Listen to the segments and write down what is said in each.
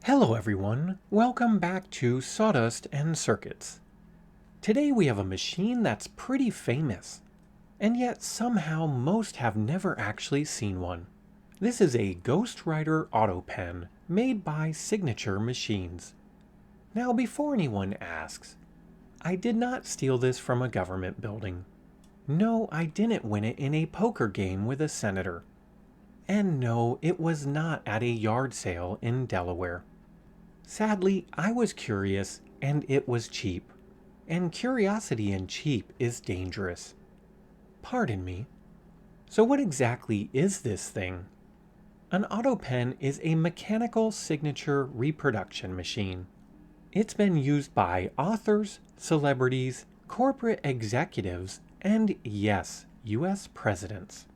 Hello everyone, welcome back to Sawdust Circuits. Today we have a machine that's pretty famous, and yet somehow most have never actually seen one. This is a Ghostwriter Autopen made by Signature Machines. Now before anyone asks, I did not steal this from a government building. No, I didn't win it in a poker game with a senator. And no, it was not at a yard sale in Delaware. Sadly, I was curious and it was cheap. And curiosity and cheap is dangerous. Pardon me. So what exactly is this thing? An Autopen is a mechanical signature reproduction machine. It's been used by authors, celebrities, corporate executives, and yes, US presidents.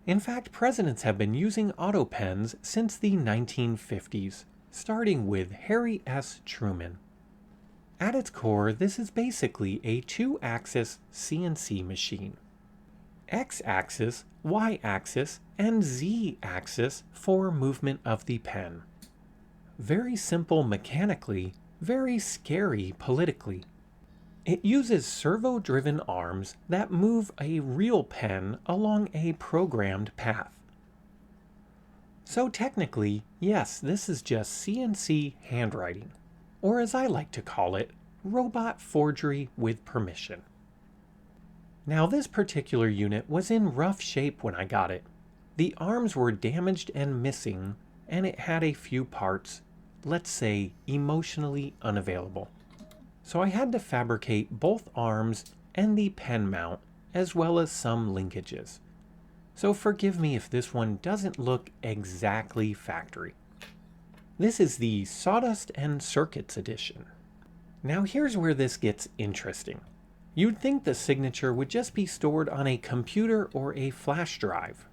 In fact, presidents have been using Autopens since the 1950s, starting with Harry S. Truman. At its core, this is basically a two-axis CNC machine. X-axis, Y-axis, and Z-axis for movement of the pen. Very simple mechanically, very scary politically. It uses servo-driven arms that move a real pen along a programmed path. So technically, yes, this is just CNC handwriting, or as I like to call it, robot forgery with permission. Now this particular unit was in rough shape when I got it. The arms were damaged and missing, and it had a few parts, let's say, emotionally unavailable. So I had to fabricate both arms and the pen mount, as well as some linkages. So forgive me if this one doesn't look exactly factory. This is the Sawdust Circuits edition. Now here's where this gets interesting. You'd think the signature would just be stored on a computer or a flash drive.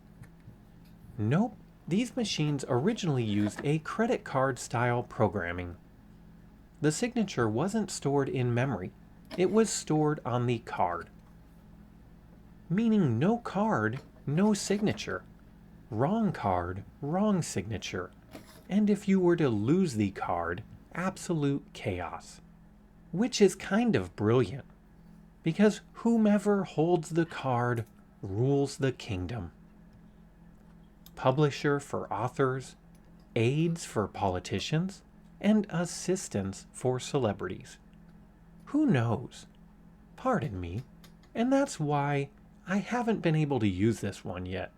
Nope, these machines originally used a credit card style programming. The signature wasn't stored in memory, it was stored on the card. Meaning no card, no signature. Wrong card, wrong signature. And if you were to lose the card, absolute chaos. Which is kind of brilliant, because whomever holds the card rules the kingdom. Publisher for authors, aides for politicians, and assistants for celebrities. Who knows? Pardon me, and that's why I haven't been able to use this one yet.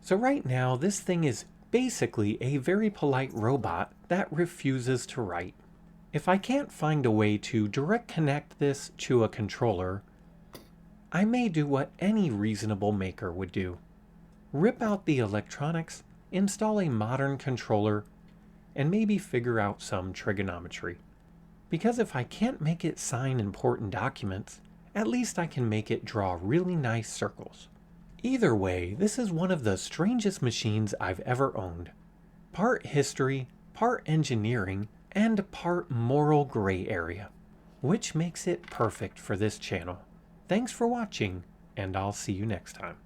So right now, this thing is basically a very polite robot that refuses to write. If I can't find a way to direct connect this to a controller, I may do what any reasonable maker would do. Rip out the electronics, install a modern controller, and maybe figure out some trigonometry. Because if I can't make it sign important documents, at least I can make it draw really nice circles. Either way, this is one of the strangest machines I've ever owned. Part history, part engineering, and part moral gray area, which makes it perfect for this channel. Thanks for watching, and I'll see you next time.